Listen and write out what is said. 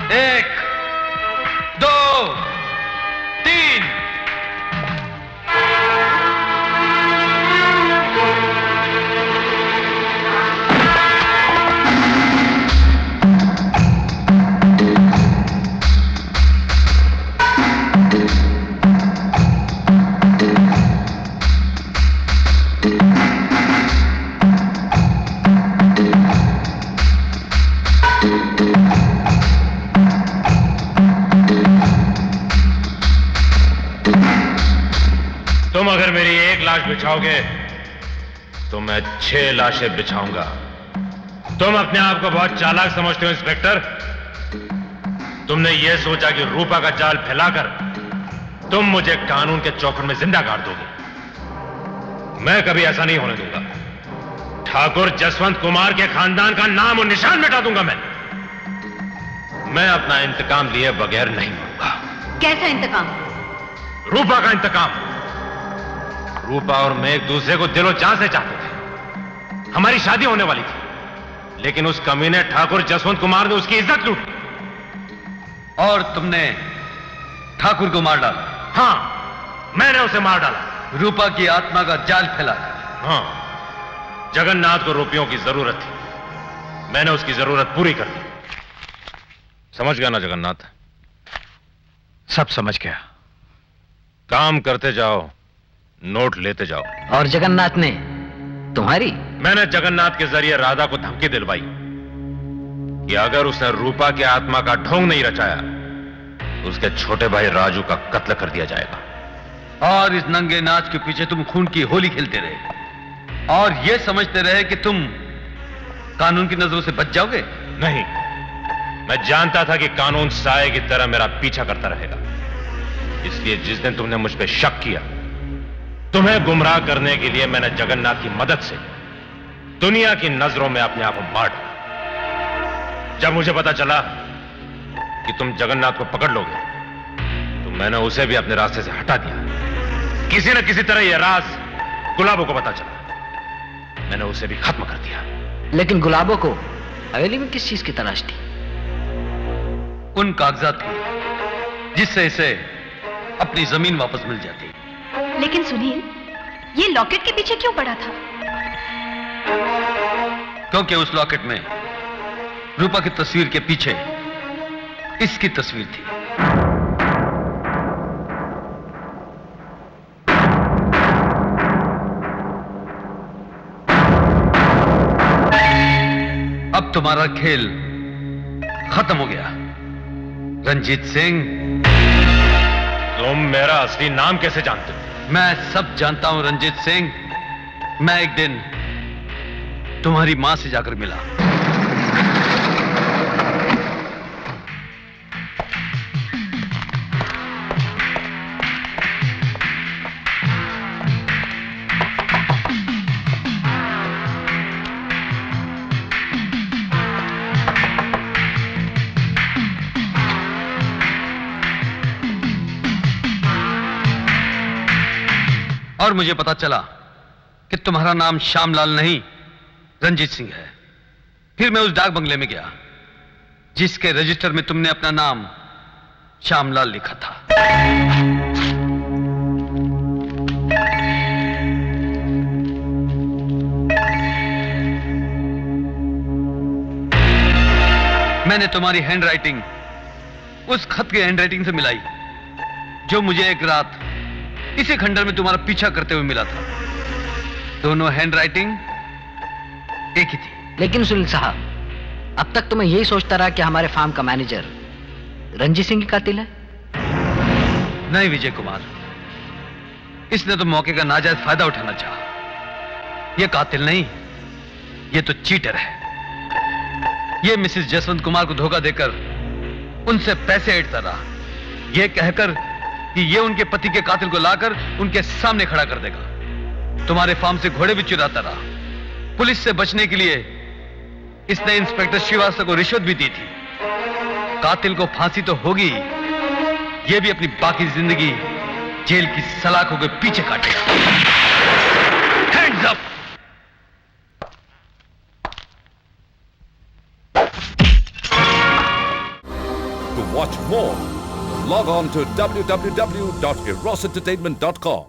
1, 2, 3। तुम अगर मेरी एक लाश बिछाओगे तो मैं 6 लाशें बिछाऊंगा। तुम अपने आप को बहुत चालाक समझते हो इंस्पेक्टर। तुमने यह सोचा कि रूपा का जाल फैलाकर तुम मुझे कानून के चौखट में जिंदा गाड़ दोगे। मैं कभी ऐसा नहीं होने दूंगा। ठाकुर जसवंत कुमार के खानदान का नाम और निशान मिटा दूंगा। मैं अपना इंतकाम लिए बगैर नहीं मरूंगा। कैसा इंतकाम? रूपा का इंतकाम। रूपा और मैं एक दूसरे को दिलो जान से चाहते थे। हमारी शादी होने वाली थी, लेकिन उस कमीने ठाकुर जसवंत कुमार ने उसकी इज्जत लूटी और तुमने ठाकुर को मार डाला। हां, मैंने उसे मार डाला। रूपा की आत्मा का जाल फैलाकर। हां, जगन्नाथ को रुपयों की जरूरत थी। मैंने उसकी जरूरत पूरी कर दी। समझ गया ना जगन्नाथ? सब समझ गया। काम करते जाओ, नोट लेते जाओ। और जगन्नाथ ने तुम्हारी? मैंने जगन्नाथ के जरिए राधा को धमकी दिलवाई कि अगर उसने रूपा के आत्मा का ढोंग नहीं रचाया तो उसके छोटे भाई राजू का कत्ल कर दिया जाएगा। और इस नंगे नाच के पीछे तुम खून की होली खेलते रहे और यह समझते रहे कि तुम कानून की नजरों से बच जाओगे। नहीं, मैं जानता था कि कानून साए की तरह मेरा पीछा करता रहेगा। इसलिए जिस दिन तुमने मुझ पर शक किया, तुम्हें गुमराह करने के लिए मैंने जगन्नाथ की मदद से दुनिया की नजरों में अपने आप को मार डाला। जब मुझे पता चला कि तुम जगन्नाथ को पकड़ लोगे तो मैंने उसे भी अपने रास्ते से हटा दिया। किसी न किसी तरह यह राज गुलाबों को पता चला, मैंने उसे भी खत्म कर दिया। लेकिन गुलाबों को हवेली में किस चीज की तलाश थी? उन कागजात की जिससे इसे अपनी जमीन वापस मिल जाती। लेकिन सुनील, ये लॉकेट के पीछे क्यों पड़ा था? क्योंकि उस लॉकेट में रूपा की तस्वीर के पीछे इसकी तस्वीर थी। अब तुम्हारा खेल खत्म हो गया रंजीत सिंह। तुम मेरा असली नाम कैसे जानते हो? मैं सब जानता हूं रंजीत सिंह। मैं एक दिन तुम्हारी मां से जाकर मिला। और मुझे पता चला कि तुम्हारा नाम श्यामलाल नहीं रंजीत सिंह है। फिर मैं उस डाक बंगले में गया जिसके रजिस्टर में तुमने अपना नाम श्यामलाल लिखा था। मैंने तुम्हारी हैंडराइटिंग उस खत की हैंडराइटिंग से मिलाई जो मुझे एक रात इसी खंडर में तुम्हारा पीछा करते हुए मिला था। दोनों हैंडराइटिंग एक ही थी। लेकिन सुनील साहब, अब तक तो मैं यही सोचता रहा कि हमारे फार्म का मैनेजर रंजीत सिंह की कातिल है। नहीं विजय कुमार, इसने तो मौके का नाजायज फायदा उठाना चाहा। यह कातिल नहीं, यह तो चीटर है। यह मिसेस जसवंत कुमार को धोखा देकर उनसे पैसे ऐंठता रहा, यह कहकर कि ये उनके पति के कातिल को लाकर उनके सामने खड़ा कर देगा। तुम्हारे फार्म से घोड़े भी चुराता रहा। पुलिस से बचने के लिए इसने इंस्पेक्टर श्रीवास्तव को रिश्वत भी दी थी। कातिल को फांसी तो होगी, ये भी अपनी बाकी जिंदगी जेल की सलाखों के पीछे काटेगा। Hands up! To watch more, log on to www.erosentertainment.com.